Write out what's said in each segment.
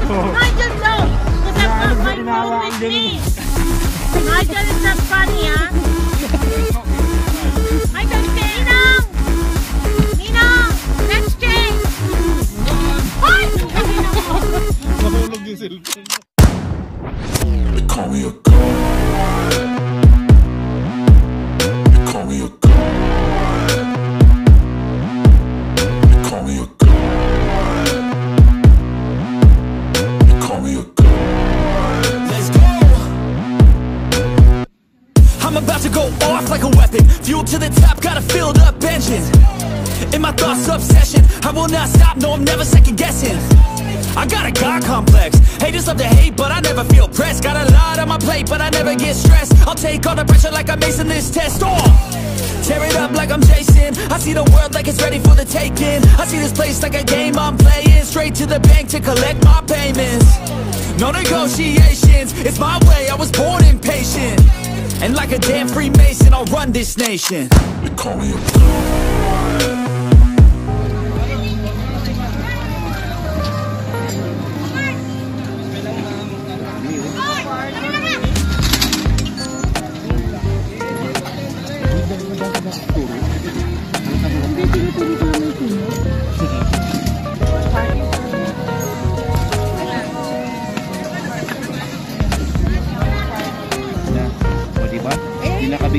Nigel, no! Because I've got my phone with me. Nigel is not funny, huh? Nigel, Ninong! Ninong! Let's change! Hoy! Mahulog yung cellphone. They call me a god. They call me a god. They call me a god. They call me a god. Let's go. I'm about to go off like a weapon. Fuel to the top, got a filled up engine. In my thoughts, obsession. I will not stop, no, I'm never second guessing. I got a God complex. Haters love to hate, but I never feel pressed. Got a lot on my plate, but I never get stressed. I'll take all the pressure like I'm acing this test. Oh, tear it up like I'm Jason. I see the world like it's ready for the taking. I see this place like a game I'm playing. Straight to the bank to collect my payments. No negotiations, it's my way, I was born impatient. And like a damn Freemason, I'll run this nation. They call me a god.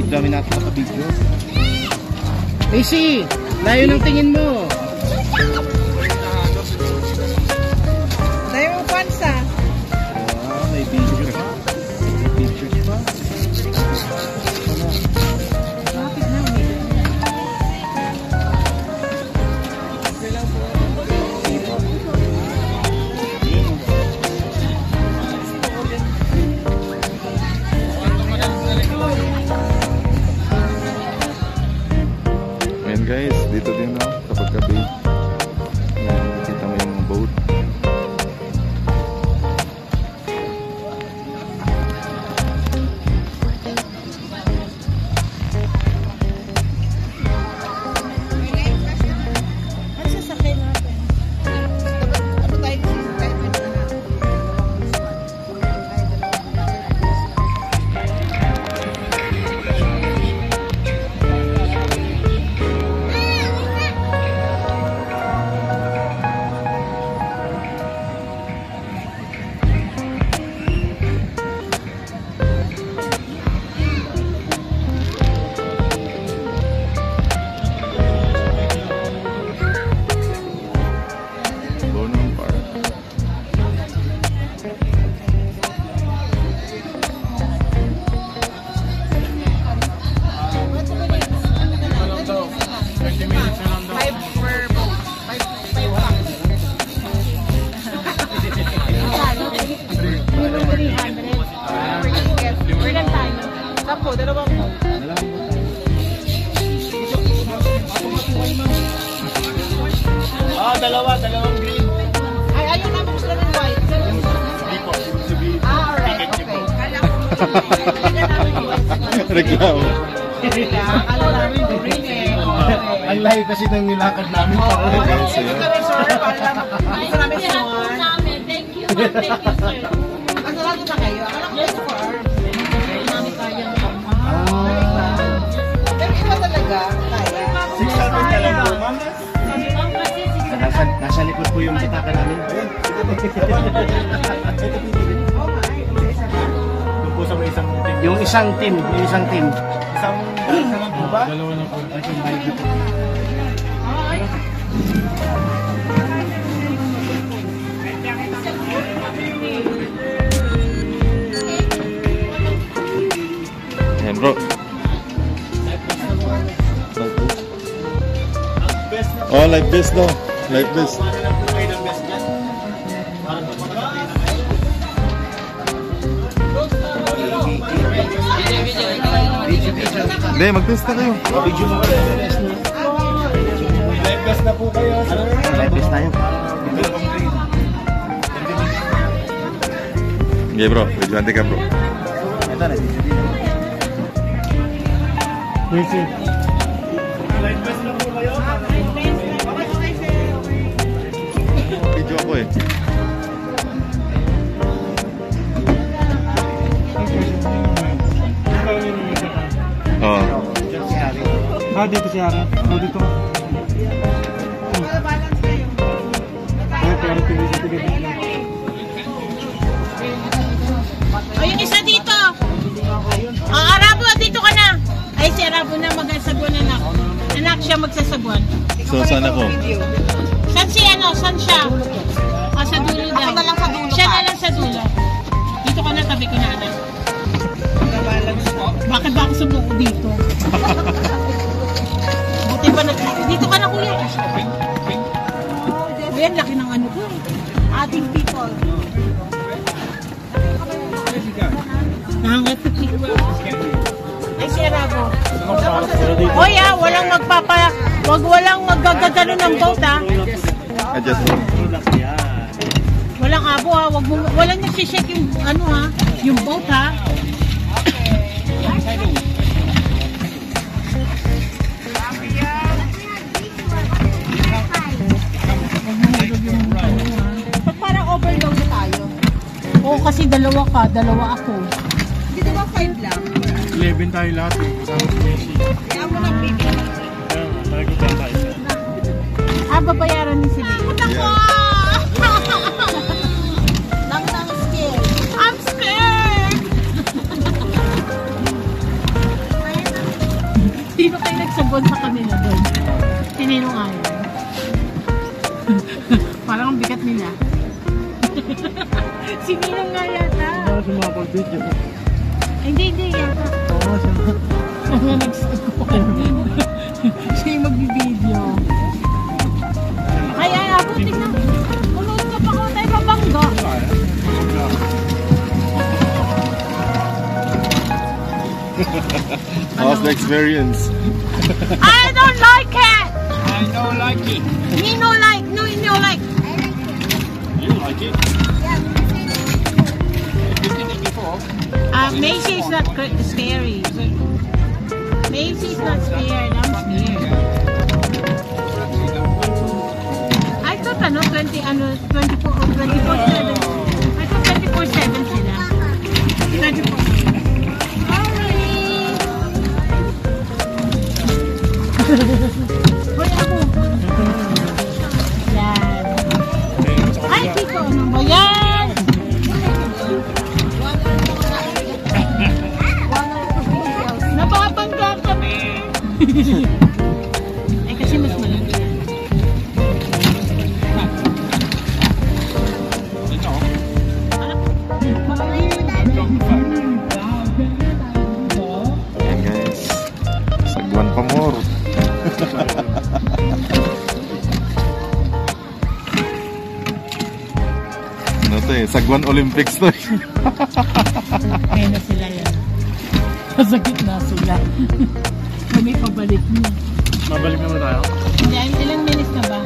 Dami natin nakabidyo. Macy, layo ng tingin mo. Layo ng pansa. May picture pa. May picture pa. Guys, dito din kapag gabi nakita mo yung boat. Ano sasakyan natin? Ano tayo dalawang green. Ay, ayaw namin gusto ng white. Hindi po. Alright, okay. Reklamo. Akala namin green eh. Ang layo kasi ng nilakad namin para Thank you kami, sir. Para namin sir. Thank you, sir. Ano lang na kayo? Akala ko kayo for namin kaya pero iba talaga. Kaya. 600 ka lang po, ma'am. Nasa likod po yung bitaka namin. Doon po sa may isang team. Yung isang team. Isang lang po ba? Dalawa na po. Ayan bro. Oh, like this no. Like this. Hindi, mag-test na kayo. Video mo kayo. Live best na po kayo. Live best tayo. Okay bro, vigilante ka bro. Ito na, video din. Live best na po kayo. Video ako eh. Dito si Ara. Dito. O, yung isa dito. Arabo, dito ka na. Ay, si Arabo na magsasaguan, anak. Anak siya magsasaguan. So, saan ako? Saan si ano? Saan siya? Sa dulo daw. Ako na lang sa dulo. Siya na lang sa dulo. Dito ka na, tabi ko na, anak. Bakit ba ako sumuko dito? Buti ba na... Dito ka na, kuya. Kuya, laki ng ano ko. Ating people. Nangat. Ay, si Arabo. Hoy, walang walang magagagano ng boat, Adjust. Walang abo, walang nagsishake yung ano, yung boat, Ba't parang overload na tayo? Oo, kasi dalawa ako. Hindi ba 5 lang? 11 tayo lahat eh. Kasama si Messi. Kaya mo lang bigyan. Nagkutan tayo. Babayaran ni sila. Yeah. Lang scared. I'm scared! Sino kayo nagsabon sa kanila doon? Sininong ayaw? Parang ang bigat nila. Sininong nga yata. Para sa mga pag-video. Hindi yata. Oo, siya. Mga nagsabon. Siya yung magbibideo. Ay, abutin na. Ulood ka pa kung tayo mabangga. How's the experience? I don't like it! I don't like it. Me no like. No, no like. You like it? You've been it before. Macy is not scary. Macy is not scared. I'm scared. I thought 24/7. I thought 24/7 sila. 24. Hoy, ako. Yan. Ay, Kiko, ano ba yan? Napapangga kami. Ay, kasi mas malaki yan. Ayan guys. Sagwan pa more. Ano to eh? Sagwan Olympics to eh. Kaya na sila yan. Sa gitna sila. Kami pabalik niya. Mabalik naman tayo. Hindi, ilang minutes na ba?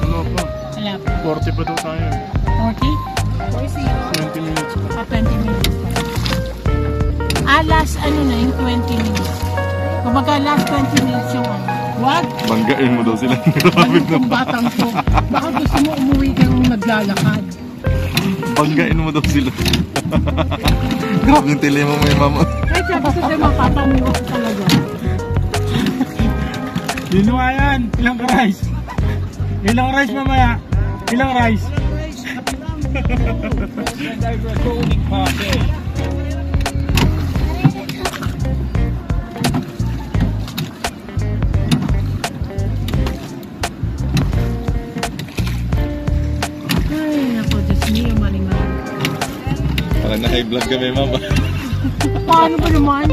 Ano pa? Wala pa. 40 pa daw tayo. 40? 20 minutes pa. 20 minutes. Last ano na yung 20 minutes. Kumbaga last 20 minutes yung ano. What? Banggain mo daw sila. Ano kung batang ko? Baka gusto mo umuwi kang naglalakad. Banggain mo daw sila. Grabe yung tili mo may mama. Kahit siya gusto tayo mapapamuha talaga. Lino nga yan. Ilang rice? Ilang rice mamaya? Ilang rice? Recording party. Parang na-high blood kami, mama. Paano ba naman?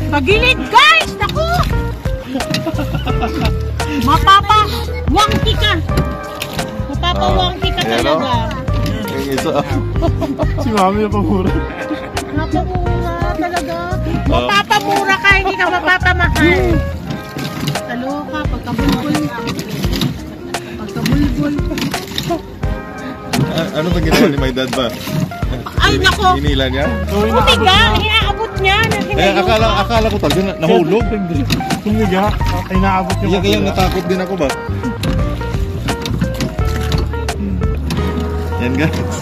Pagilid, guys! Naku! Mapapawangki ka! Mapapawangki ka Ayan, talaga. Yung isa. Si Mami yung pamura. Mapapamura talaga. Mapapamura ka, hindi ka mapapamahal. Taloka, pagkabulbul. Pagkabulbul. Ano ba ginawa ni my dad ba? Ay, nako! Hinila niya? Umiga! Inaabot niya! Eh, akala ko talaga nahulog. Tumiga. Ay, naabot yung Kaya natakot din ako ba? Yan guys.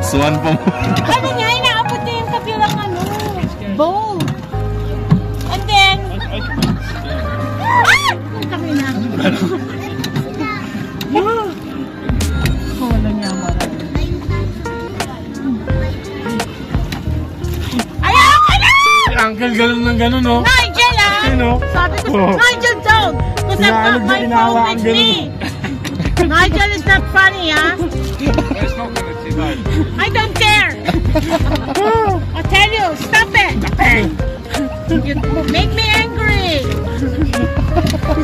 Swan pa mo. Ano niya? Inaabot niya yung kabilang ano. Bowl. And then... Wala niya marami. Ayaw ka na! Uncle, ganun ng ganun, no? Nigel, ah! Sino? Sabi ko, Oh. Nigel, don't! Because I've got my phone with me. Nigel is not funny, ah? I don't care. I tell you, stop it. You make me angry.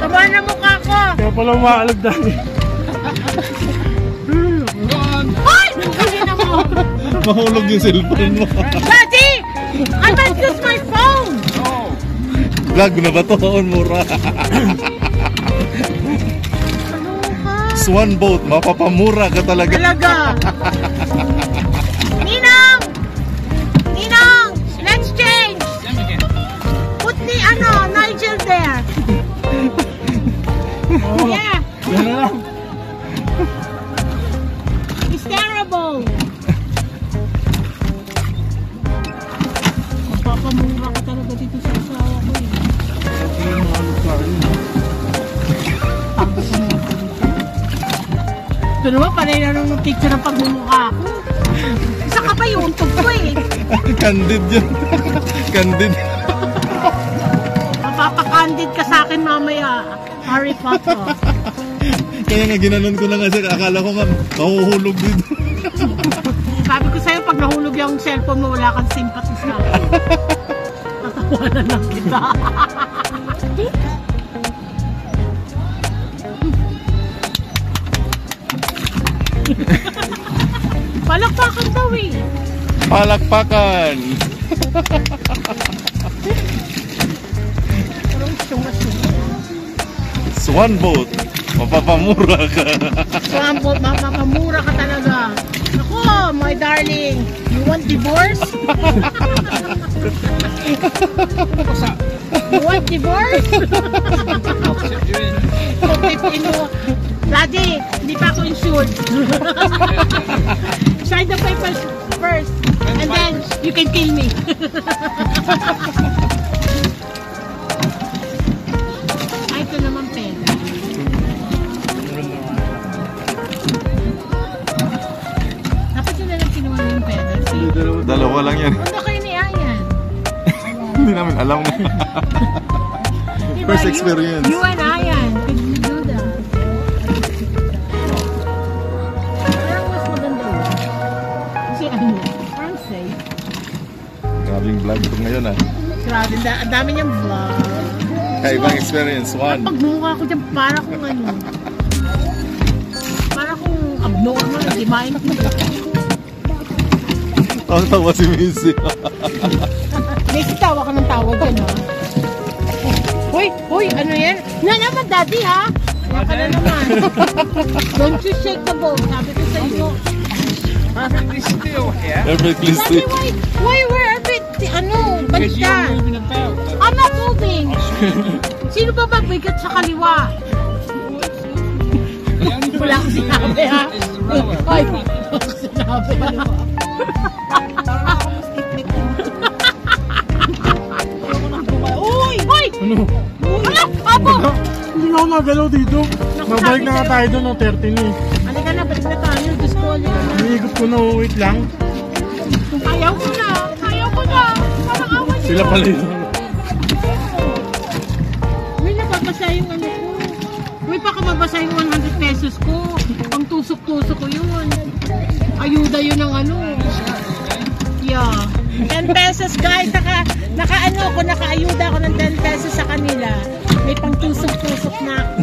Sama na mukha ko. Kaya pala umaalog dahil. Hoy! Sabihin na mo. Mahulog yung cellphone mo. Daddy! I might use my phone. Vlog na ba to? Mura. Swan boat, mapapamura ka talaga. Talaga. Ninang! Ninang! Let's change! Put the, Nigel there. Yeah. Yan na lang. It's terrible. Magpapamura ka talaga dito sa asawa ko eh. Ito naman, panay na nung picture ng pagmumukha ko. Isa ka pa yung untog ko eh. Candid yun. Candid. Mapapakandid ka sa akin mamaya. Harry Potter. Kaya nga ginanon ko na nga siya. Akala ko nga mahuhulog dito. Sabi ko sa'yo, pag nahulog yung cellphone mo, wala kang sympathy sa akin. Tatawanan lang kita. Palakpakan daw eh. Palakpakan. Parang sunga-sunga. Swan boat, mapapamura ka. Swambo, mapapamura ka talaga. Ako, my darling, you want divorce? You want divorce? Daddy, hindi pa ako insured. Sign the papers first, and then you can kill me. Ay, ito naman pera. Dapat yun na lang kinuha yung pera. Dalawa lang yan. Ano kayo ni Ayan? Hindi namin alam na. Diba, First experience. You and Ayan could do that. Parang mas maganda yun. Kasi ano, parang safe. Grabing vlog ito ngayon ah. Grabe, ang dami niyang vlog. Kaibang experience, one. Pagmukha ko dyan, para kung ano. Para kung abnormal, di mind mo. Ang tawa si Missy. Missy, tawa ka ng tawa dyan, ha? Hoy, ano yan? Na naman, daddy, ha? Wala ka na naman. Don't you shake the boat, sabi ko sa iyo. Perfectly still here. Perfectly Daddy, still. why we're a bit, Because you're baliktad? moving about. I'm not moving. Sino ba mabigat sa kaliwa? The only Wala akong sinabi, ha? is the rower. Ay, wala akong sinabi, ha? Uy! Uy! Ano? Ano? Abo! Hindi na ako nagalaw dito. Mabalik na nga tayo doon, no? 13 eh. Halika na, balik na tayo. Diyos ko, halika na. Iniikot ko na, wait lang. Ayaw ko na. Ayaw ko na. Parang awan niyo. Sila pala yun. May nababasa yung ano ko. May baka mabasa yung 100 pesos ko. Ang tusok-tusok ko yun. Ayuda yun ng ano. Yeah. 10 pesos guys. Naka-ayuda ako ng 10 pesos sa kanila. May pang tusok-tusok na ako.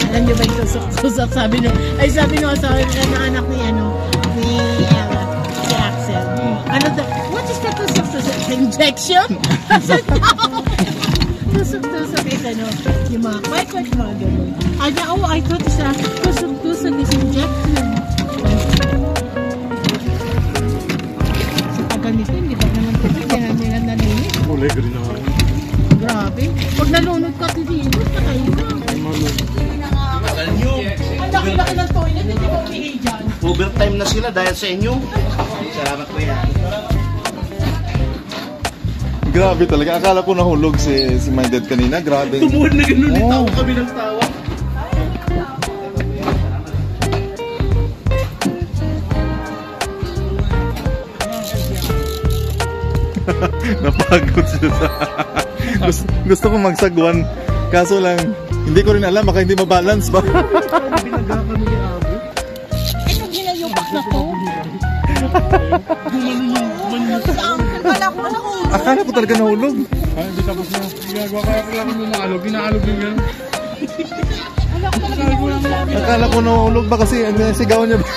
Alam niyo ba yung tusok-tusok? Sabi nung asawa na anak ni si Axel. Ano daw? What is the tusok-tusok? Injection? Sabi no. Tusok-tusok is yung mga kwek-kwek, mga gano'n. I thought it's tusok-tusok is injection. Sa taganito, hindi ba naman ito? Hindi namin nalinis. Kulay green naman. Grabe. Pag nalunod ka dito, kayo na. Ang laki-laki ng toilet, hindi ko umihi dyan. Overtime na sila dahil sa inyo. Salamat po yan. Grabe talaga. Akala ko nahulog si My Dad kanina. Grabe. Tumuhan na ganun, Oo. tawa kami ng tawa. Napagod siya sa... gusto ko magsagwan. Kaso lang, hindi ko rin alam. Baka hindi mabalance ba? Binaga kami ni Abo. Ito ginayupak na to. Wala ko nahulog. Akala ko talaga nahulog. Ay, hindi tapos na. Ginagawa kaya ko lang yung maalog. Ginaalog yung gano'n. Wala ko talaga nahulog. Akala ko nahulog ba kasi sigaw niya ba?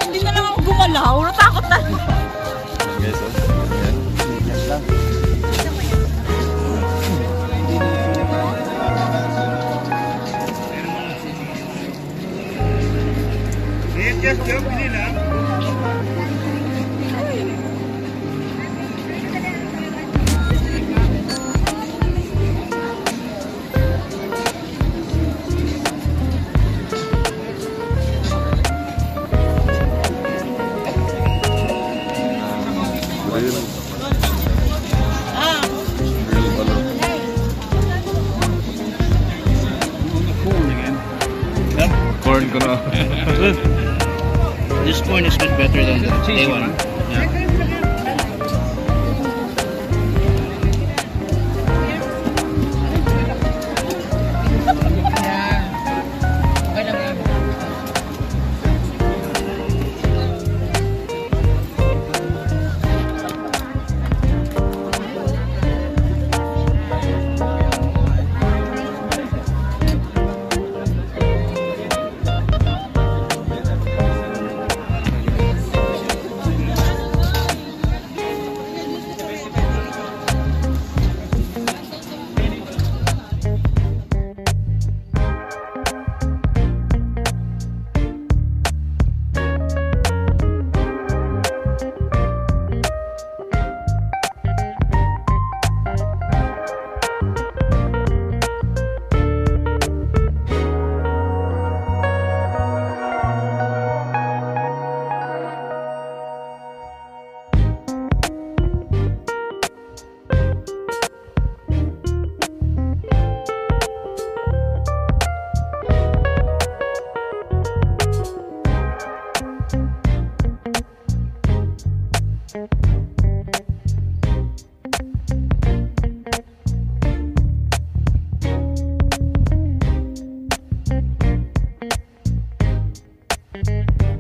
Hindi na lang ako gumalaw. Natakot na. Guys, ayan. Corn ko na. This corn is much better than the Taiwan. Yeah.